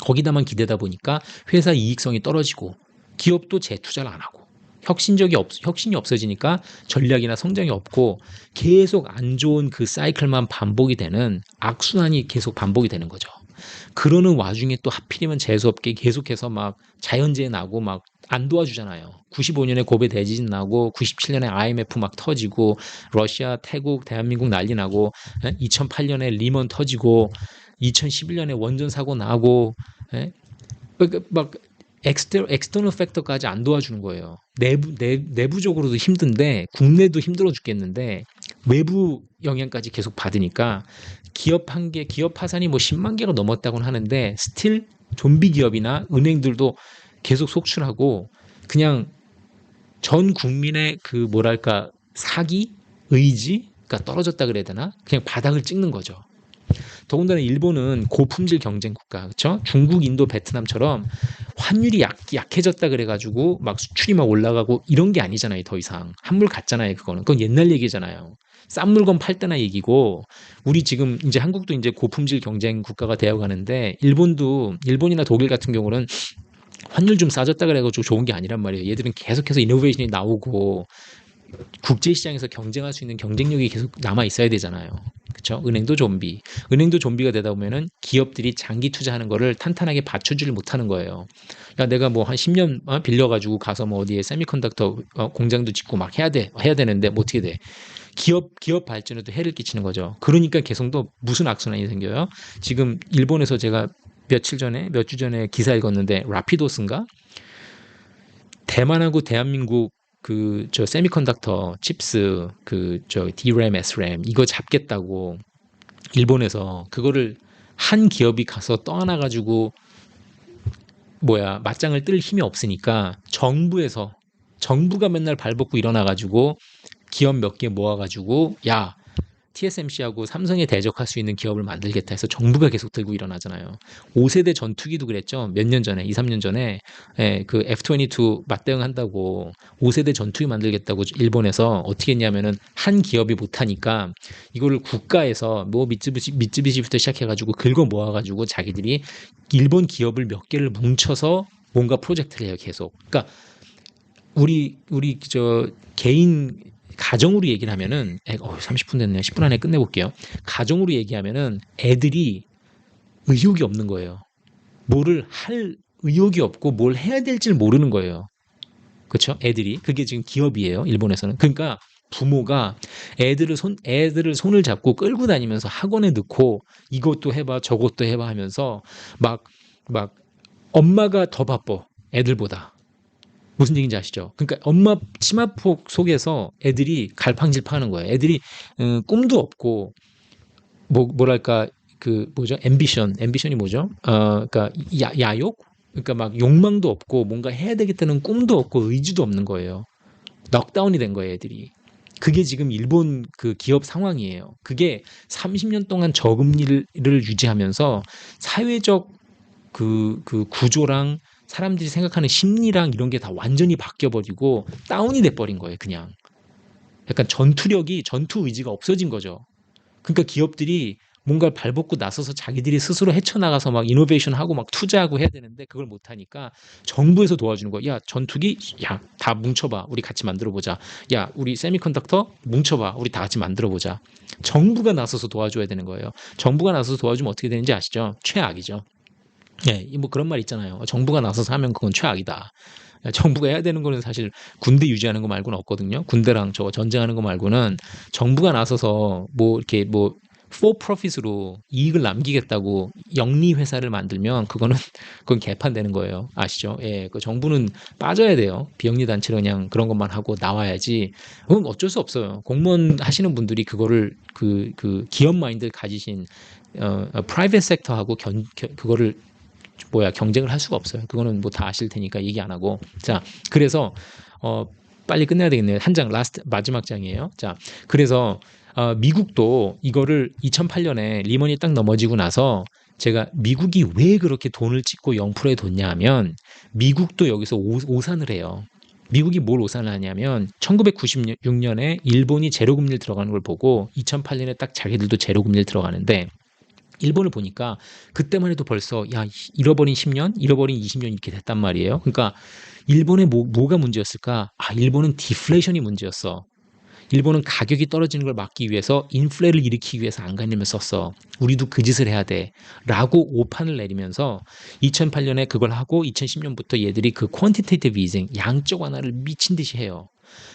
거기다만 기대다 보니까 회사 이익성이 떨어지고 기업도 재투자를 안 하고 혁신이 없어지니까 전략이나 성장이 없고 계속 안 좋은 그 사이클만 반복이 되는 악순환이 계속 반복이 되는 거죠. 그러는 와중에 또 하필이면 재수없게 계속해서 막 자연재해 나고 막 안 도와주잖아요. 95년에 고베 대지진 나고 97년에 IMF 막 터지고 러시아, 태국, 대한민국 난리 나고 2008년에 리먼 터지고 2011년에 원전 사고 나고 막 엑스터널 팩터까지 안 도와주는 거예요. 내부적으로도 힘든데 국내도 힘들어 죽겠는데 외부 영향까지 계속 받으니까 기업 파산이 뭐 10만 개가 넘었다고는 하는데 스틸 좀비 기업이나 은행들도 계속 속출하고 그냥 전 국민의 그 뭐랄까 사기 의지가 떨어졌다 그래야 되나? 그냥 바닥을 찍는 거죠. 더군다나 일본은 고품질 경쟁 국가, 그렇죠? 중국, 인도, 베트남처럼 환율이 약해졌다 그래가지고 막 수출이 막 올라가고 이런 게 아니잖아요. 더 이상 한물 같잖아요. 그건 옛날 얘기잖아요. 싼 물건 팔 때나 얘기고 우리 지금 이제 한국도 이제 고품질 경쟁 국가가 되어 가는데 일본이나 독일 같은 경우는 환율 좀 싸졌다 그래가지고 좋은 게 아니란 말이에요. 얘들은 계속해서 이노베이션이 나오고 국제시장에서 경쟁할 수 있는 경쟁력이 계속 남아 있어야 되잖아요. 그렇죠? 은행도 좀비가 되다 보면은 기업들이 장기 투자하는 거를 탄탄하게 받쳐주질 못하는 거예요. 야, 내가 뭐 한 10년 빌려가지고 가서 뭐 어디에 세미컨덕터 공장도 짓고 막 해야 되는데 뭐 어떻게 돼? 기업 발전에도 해를 끼치는 거죠. 그러니까 계속 또 무슨 악순환이 생겨요? 지금 일본에서 제가 몇 주 전에 기사 읽었는데 라피도스인가? 대만하고 대한민국 저 세미컨덕터 칩스 DRAM, SRAM 이거 잡겠다고 일본에서 그거를 한 기업이 가서 떠안아 가지고 맞짱을 뜰 힘이 없으니까 정부가 맨날 발벗고 일어나 가지고 기업 몇 개 모아 가지고 야 TSMC하고 삼성에 대적할 수 있는 기업을 만들겠다 해서 정부가 계속 들고 일어나잖아요. 5세대 전투기도 그랬죠. 몇 년 전에, 2, 3년 전에 그 F-22 맞대응한다고 5세대 전투기 만들겠다고 일본에서 어떻게 했냐면은 한 기업이 못하니까 이거를 국가에서 뭐 미쯔비시부터 시작해가지고 긁어 모아가지고 자기들이 일본 기업을 몇 개를 뭉쳐서 뭔가 프로젝트를 해요, 계속. 그러니까 우리 저 개인 가정으로 얘기를 하면은 30분 됐네요. 10분 안에 끝내볼게요. 가정으로 얘기하면은 애들이 의욕이 없는 거예요. 뭐를 할 의욕이 없고 뭘 해야 될지 모르는 거예요. 그렇죠? 애들이 그게 지금 기업이에요. 일본에서는. 그러니까 부모가 애들을 손을 잡고 끌고 다니면서 학원에 넣고 이것도 해봐 저것도 해봐 하면서 막 막 엄마가 더 바빠 애들보다. 무슨 얘기인지 아시죠? 그러니까 엄마 치마폭 속에서 애들이 갈팡질팡하는 거예요. 애들이 꿈도 없고 뭐랄까 그 뭐죠? 앰비션이 뭐죠? 그러니까 야욕? 그러니까 막 욕망도 없고 뭔가 해야 되겠다는 꿈도 없고 의지도 없는 거예요. 넉다운이 된 거예요, 애들이. 그게 지금 일본 그 기업 상황이에요. 그게 30년 동안 저금리를 유지하면서 사회적 그 구조랑 사람들이 생각하는 심리랑 이런 게 다 완전히 바뀌어버리고 다운이 돼버린 거예요, 그냥. 약간 전투 의지가 없어진 거죠. 그러니까 기업들이 뭔가를 발벗고 나서서 자기들이 스스로 헤쳐나가서 막 이노베이션 하고 막 투자하고 해야 되는데 그걸 못하니까 정부에서 도와주는 거야. 야, 전투기, 야, 다 뭉쳐봐. 우리 같이 만들어보자. 야, 우리 세미컨덕터 뭉쳐봐. 우리 다 같이 만들어보자. 정부가 나서서 도와줘야 되는 거예요. 정부가 나서서 도와주면 어떻게 되는지 아시죠? 최악이죠. 예, 뭐 그런 말 있잖아요. 정부가 나서서 하면 그건 최악이다. 정부가 해야 되는 거는 사실 군대 유지하는 거 말고는 없거든요. 군대랑 저거 전쟁하는 거 말고는 정부가 나서서 뭐 이렇게 뭐 for profit으로 이익을 남기겠다고 영리 회사를 만들면 그건 개판되는 거예요. 아시죠? 예, 그 정부는 빠져야 돼요. 비영리 단체로 그냥 그런 것만 하고 나와야지. 그건 어쩔 수 없어요. 공무원 하시는 분들이 그거를 그 기업 마인드를 가지신 프라이빗 섹터하고 그거를 경쟁을 할 수가 없어요. 그거는 뭐 다 아실 테니까 얘기 안 하고. 자, 그래서 빨리 끝내야 되겠네요. 한 장 라스트 마지막 장이에요. 자, 그래서 미국도 이거를 2008년에 리먼이 딱 넘어지고 나서 제가 미국이 왜 그렇게 돈을 찍고 0%에 뒀냐 하면 미국도 여기서 오산을 해요. 미국이 뭘 오산을 하냐면 1996년에 일본이 제로금리를 들어가는 걸 보고 2008년에 딱 자기들도 제로금리를 들어가는데 일본을 보니까 그때만 해도 벌써 잃어버린 10년, 잃어버린 20년 이렇게 됐단 말이에요. 그러니까 일본의 뭐가 문제였을까? 일본은 디플레이션이 문제였어. 일본은 가격이 떨어지는 걸 막기 위해서 인플레를 일으키기 위해서 안간힘을 썼어. 우리도 그 짓을 해야 돼. 라고 오판을 내리면서 2008년에 그걸 하고 2010년부터 얘들이 그 퀀티테이티브 이징, 양적 완화를 미친 듯이 해요.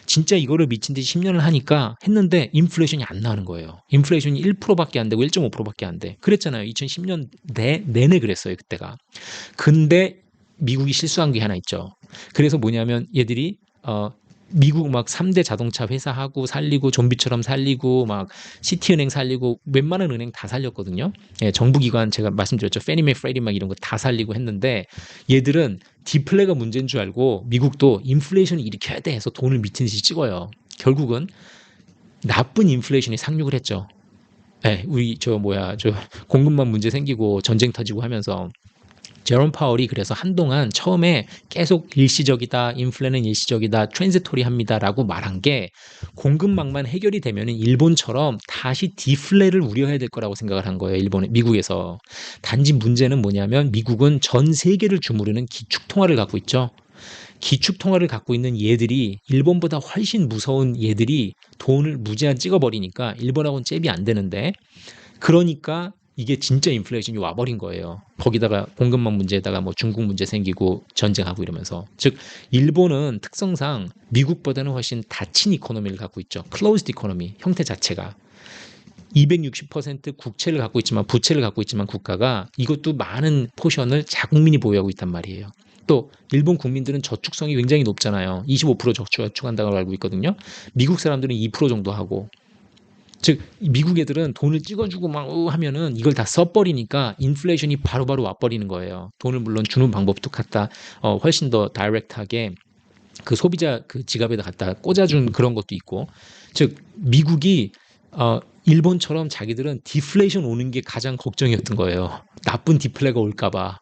진짜 이거를 미친 듯이 10년을 하니까 했는데 인플레이션이 안 나오는 거예요. 인플레이션이 1%밖에 안 되고 1.5%밖에 안 돼. 그랬잖아요. 2010년 내내 그랬어요, 그때가. 근데 미국이 실수한 게 하나 있죠. 그래서 뭐냐면 얘들이 미국 막 3대 자동차 회사하고 살리고 좀비처럼 살리고 막 시티은행 살리고 웬만한 은행 다 살렸거든요. 예, 정부기관 제가 말씀드렸죠. 페니맥 프레디맥 이런 거 다 살리고 했는데 얘들은 디플레가 문제인 줄 알고 미국도 인플레이션을 일으켜야 돼 해서 돈을 미친 듯이 찍어요. 결국은 나쁜 인플레이션이 상륙을 했죠. 예, 우리 저 공급망 문제 생기고 전쟁 터지고 하면서 제롬 파월이 그래서 한동안 처음에 계속 일시적이다, 인플레는 일시적이다, 트랜지토리합니다라고 말한 게 공급망만 해결이 되면은 일본처럼 다시 디플레를 우려해야 될 거라고 생각을 한 거예요. 미국에서. 단지 문제는 뭐냐면 미국은 전 세계를 주무르는 기축통화를 갖고 있죠. 기축통화를 갖고 있는 얘들이 일본보다 훨씬 무서운 얘들이 돈을 무제한 찍어버리니까 일본하고는 잽이 안 되는데 그러니까 이게 진짜 인플레이션이 와버린 거예요. 거기다가 공급망 문제에다가 뭐 중국 문제 생기고 전쟁하고 이러면서. 즉 일본은 특성상 미국보다는 훨씬 닫힌 이코노미를 갖고 있죠. 클로즈드 이코노미 형태 자체가. 260% 국채를 갖고 있지만 부채를 갖고 있지만 국가가 이것도 많은 포션을 자국민이 보유하고 있단 말이에요. 또 일본 국민들은 저축성이 굉장히 높잖아요. 25% 저축한다고 알고 있거든요. 미국 사람들은 2% 정도 하고. 즉 미국 애들은 돈을 찍어주고 막 하면은 이걸 다 써버리니까 인플레이션이 바로바로 와버리는 거예요. 돈을 물론 주는 방법도 갖다 훨씬 더 다이렉트하게 그 소비자 그 지갑에다 갖다 꽂아준 그런 것도 있고 즉 미국이 일본처럼 자기들은 디플레이션 오는 게 가장 걱정이었던 거예요. 나쁜 디플레가 올까봐.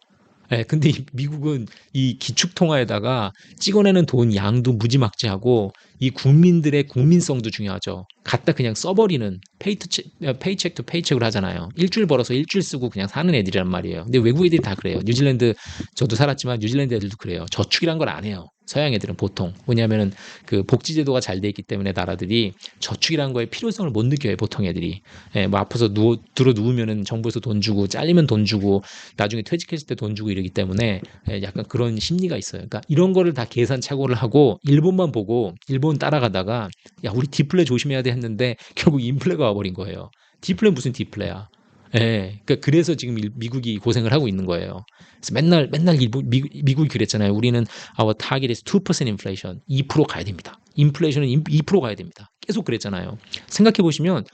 예, 근데 미국은 이 기축통화에다가 찍어내는 돈 양도 무지막지하고 이 국민들의 국민성도 중요하죠. 갖다 그냥 써버리는 페이책 투 페이책을 하잖아요. 일주일 벌어서 일주일 쓰고 그냥 사는 애들이란 말이에요. 근데 외국 애들이 다 그래요. 뉴질랜드 저도 살았지만 뉴질랜드 애들도 그래요. 저축이란 걸 안 해요. 서양 애들은 보통. 왜냐하면은 그 복지제도가 잘 돼 있기 때문에 나라들이 저축이란 거에 필요성을 못 느껴요. 보통 애들이. 예, 뭐 아파서 들어 누우면은 정부에서 돈 주고 잘리면 돈 주고 나중에 퇴직했을 때 돈 주고 이러기 때문에 약간 그런 심리가 있어요. 그러니까 이런 거를 다 계산착오를 하고 일본만 보고 일본 따라가다가 야 우리 디플레 조심해야 돼 했는데 결국 인플레가 와버린 거예요. 디플레 무슨 디플레야? 예, 그러니까 그래서 지금 미국이 고생을 하고 있는 거예요. 그래서 맨날 미국이 그랬잖아요. 우리는 our target is 2% inflation. 2% 가야 됩니다. 인플레이션은 2% 가야 됩니다. 계속 그랬잖아요. 생각해 보시면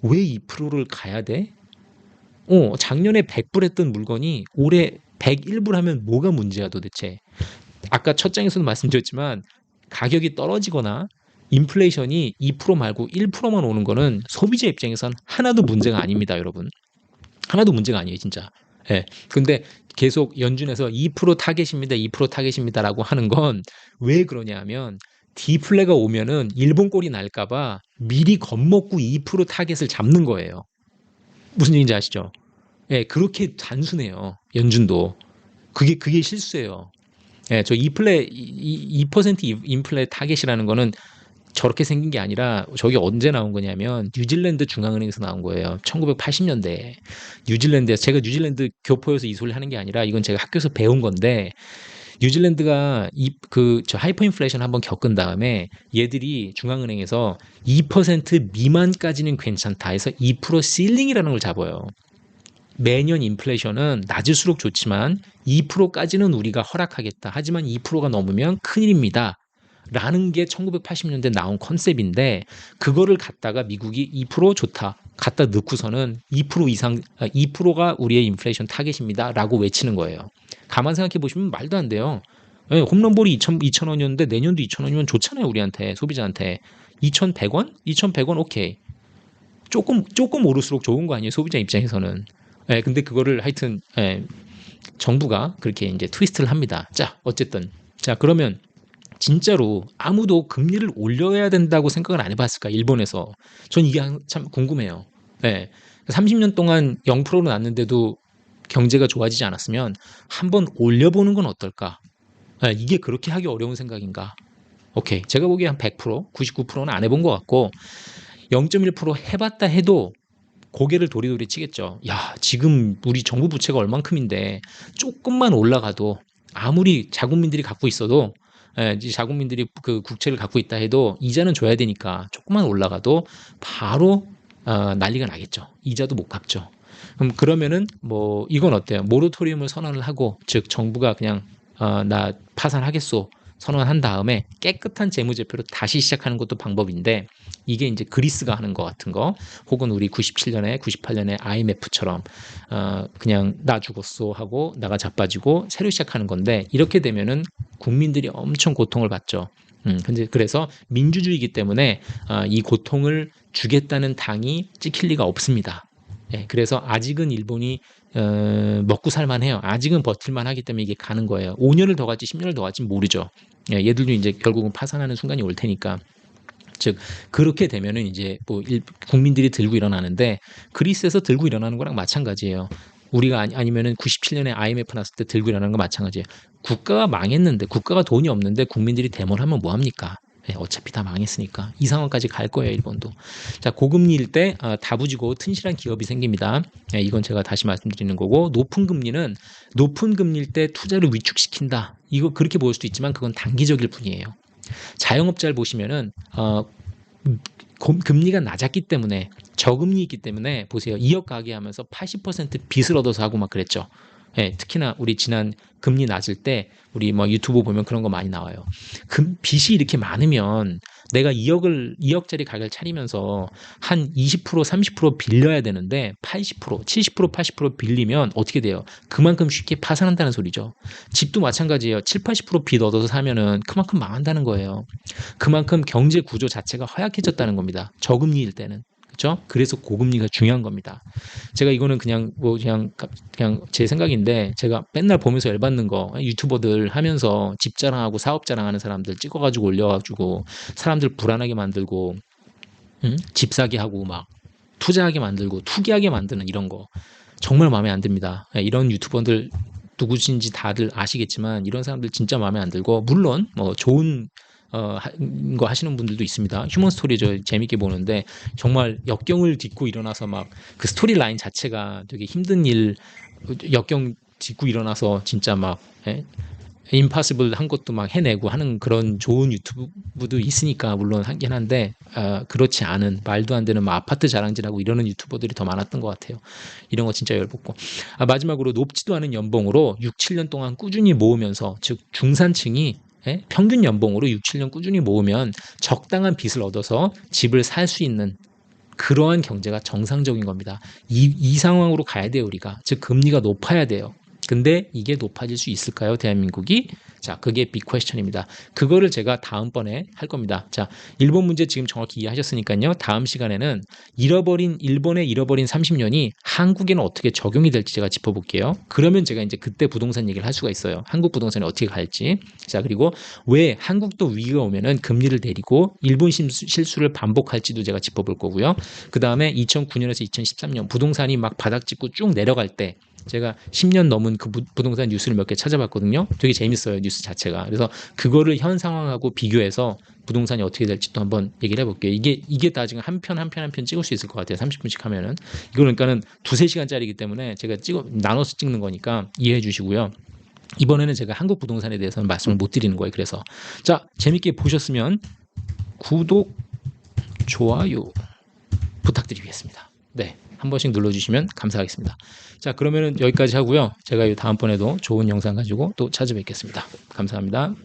왜 2%를 가야 돼? 작년에 100불 했던 물건이 올해 101불 하면 뭐가 문제야 도대체? 아까 첫 장에서도 말씀드렸지만 가격이 떨어지거나 인플레이션이 2% 말고 1%만 오는 거는 소비자 입장에선 하나도 문제가 아닙니다, 여러분. 하나도 문제가 아니에요, 진짜. 예. 근데 계속 연준에서 2% 타겟입니다, 2% 타겟입니다라고 하는 건 왜 그러냐면 디플레가 오면은 일본 꼴이 날까봐 미리 겁먹고 2% 타겟을 잡는 거예요. 무슨 얘기인지 아시죠? 예, 그렇게 단순해요. 연준도. 그게 실수예요. 예, 저 2% 인플레 타겟이라는 거는 저렇게 생긴 게 아니라 저게 언제 나온 거냐면 뉴질랜드 중앙은행에서 나온 거예요. 1980년대에. 뉴질랜드에서 제가 뉴질랜드 교포여서 이 소리를 하는 게 아니라 이건 제가 학교에서 배운 건데 뉴질랜드가 저 하이퍼 인플레이션 한번 겪은 다음에 얘들이 중앙은행에서 2% 미만까지는 괜찮다 해서 2% 실링이라는 걸 잡아요. 매년 인플레이션은 낮을수록 좋지만 2%까지는 우리가 허락하겠다. 하지만 2%가 넘으면 큰일입니다. 라는 게 1980년대 나온 컨셉인데 그거를 갖다가 미국이 2% 좋다. 갖다 넣고서는 2% 이상 2%가 우리의 인플레이션 타겟입니다. 라고 외치는 거예요. 가만 생각해 보시면 말도 안 돼요. 예, 홈런볼이 2,000원이었는데 내년도 2,000원이면 좋잖아요. 우리한테 소비자한테. 2,100원? 2,100원 오케이. 조금 오를수록 좋은 거 아니에요. 소비자 입장에서는. 예, 근데 그거를 하여튼 정부가 그렇게 이제 트위스트를 합니다. 자, 어쨌든 자 그러면 진짜로 아무도 금리를 올려야 된다고 생각을 안 해봤을까 일본에서. 전 이게 참 궁금해요. 예, 30년 동안 0%로 났는데도 경제가 좋아지지 않았으면 한번 올려보는 건 어떨까? 예, 이게 그렇게 하기 어려운 생각인가? 오케이, 제가 보기에 한 100%, 99%는 안 해본 것 같고 0.1% 해봤다 해도 고개를 도리도리 치겠죠. 야, 지금 우리 정부 부채가 얼만큼인데 조금만 올라가도 아무리 자국민들이 갖고 있어도 이제 자국민들이 그 국채를 갖고 있다 해도 이자는 줘야 되니까 조금만 올라가도 바로 난리가 나겠죠. 이자도 못 갚죠. 그러면은 뭐 이건 어때요? 모라토리움을 선언을 하고 즉 정부가 그냥 나 파산하겠소 선언한 다음에 깨끗한 재무제표로 다시 시작하는 것도 방법인데 이게 이제 그리스가 하는 것 같은 거 혹은 우리 97년에 98년에 IMF처럼 그냥 나 죽었소 하고 나가 자빠지고 새로 시작하는 건데 이렇게 되면은 국민들이 엄청 고통을 받죠. 근데 그래서 민주주의이기 때문에 이 고통을 주겠다는 당이 찍힐 리가 없습니다. 예, 그래서 아직은 일본이 먹고 살만해요. 아직은 버틸만 하기 때문에 이게 가는 거예요. 5년을 더 갈지 10년을 더 갈지 모르죠. 예, 얘들도 이제 결국은 파산하는 순간이 올 테니까. 즉 그렇게 되면은 이제 뭐 국민들이 들고 일어나는데 그리스에서 들고 일어나는 거랑 마찬가지예요. 우리가 아니면은 97년에 IMF 났을 때 들고 일어나는 거 마찬가지예요. 국가가 망했는데 국가가 돈이 없는데 국민들이 데모를 하면 뭐 합니까? 예, 어차피 다 망했으니까 이 상황까지 갈 거예요 일본도. 자 고금리일 때 다부지고 튼실한 기업이 생깁니다. 예, 이건 제가 다시 말씀드리는 거고 높은 금리일 때 투자를 위축시킨다. 이거 그렇게 보일 수도 있지만 그건 단기적일 뿐이에요. 자영업자를 보시면은 금리가 낮았기 때문에 저금리이기 때문에 보세요. 2억 가게 하면서 80% 빚을 얻어서 하고 막 그랬죠. 예, 특히나 우리 지난 금리 낮을 때 우리 뭐 유튜브 보면 그런 거 많이 나와요. 빚이 이렇게 많으면 내가 2억짜리 가게를 차리면서 한 20%, 30% 빌려야 되는데 80%, 70%, 80% 빌리면 어떻게 돼요? 그만큼 쉽게 파산한다는 소리죠. 집도 마찬가지예요. 7, 80%빚 얻어서 사면은 그만큼 망한다는 거예요. 그만큼 경제 구조 자체가 허약해졌다는 겁니다. 저금리일 때는. 그렇죠? 그래서 고금리가 중요한 겁니다. 제가 이거는 그냥 제 생각인데, 제가 맨날 보면서 열받는 거, 유튜버들 하면서 집 자랑하고 사업 자랑하는 사람들 찍어가지고 올려가지고 사람들 불안하게 만들고, 집 사게 하고 막 투자하게 만들고 투기하게 만드는 이런 거 정말 마음에 안 듭니다. 이런 유튜버들 누구신지 다들 아시겠지만 이런 사람들 진짜 마음에 안 들고, 물론 뭐 좋은 거 하시는 분들도 있습니다. 휴먼 스토리 저 재밌게 보는데 정말 역경을 딛고 일어나서 막 그 스토리 라인 자체가 되게 힘든 일, 역경 딛고 일어나서 진짜 막 임파서블 한 것도 막 해내고 하는 그런 좋은 유튜브도 있으니까 물론 하긴 한데, 그렇지 않은 말도 안 되는 막 아파트 자랑질하고 이러는 유튜버들이 더 많았던 것 같아요. 이런 거 진짜 열받고. 마지막으로 높지도 않은 연봉으로 6, 7년 동안 꾸준히 모으면서, 즉 중산층이 평균 연봉으로 6, 7년 꾸준히 모으면 적당한 빚을 얻어서 집을 살 수 있는 그러한 경제가 정상적인 겁니다. 이 상황으로 가야 돼요, 우리가. 즉 금리가 높아야 돼요. 근데 이게 높아질 수 있을까요, 대한민국이? 자, 그게 빅 퀘스천입니다. 그거를 제가 다음번에 할 겁니다. 자, 일본 문제 지금 정확히 이해하셨으니까요. 다음 시간에는 일본의 잃어버린 30년이 한국에는 어떻게 적용이 될지 제가 짚어볼게요. 그러면 제가 이제 그때 부동산 얘기를 할 수가 있어요. 한국 부동산이 어떻게 갈지. 자, 그리고 왜 한국도 위기가 오면은 금리를 내리고 일본 실수를 반복할지도 제가 짚어볼 거고요. 그 다음에 2009년에서 2013년 부동산이 막 바닥 찍고 쭉 내려갈 때 제가 10년 넘은 그 부동산 뉴스를 몇 개 찾아봤거든요. 되게 재밌어요, 뉴스 자체가. 그래서 그거를 현 상황하고 비교해서 부동산이 어떻게 될지 또 한번 얘기를 해볼게요. 이게 다 지금 한 편 찍을 수 있을 것 같아요. 30분씩 하면은. 이거 그러니까는 2-3시간짜리이기 때문에 제가 나눠서 찍는 거니까 이해해 주시고요. 이번에는 제가 한국 부동산에 대해서는 말씀을 못 드리는 거예요. 그래서 자, 재밌게 보셨으면 구독, 좋아요 부탁드리겠습니다. 네, 한 번씩 눌러주시면 감사하겠습니다. 자, 그러면은 여기까지 하고요. 제가 다음번에도 좋은 영상 가지고 또 찾아뵙겠습니다. 감사합니다.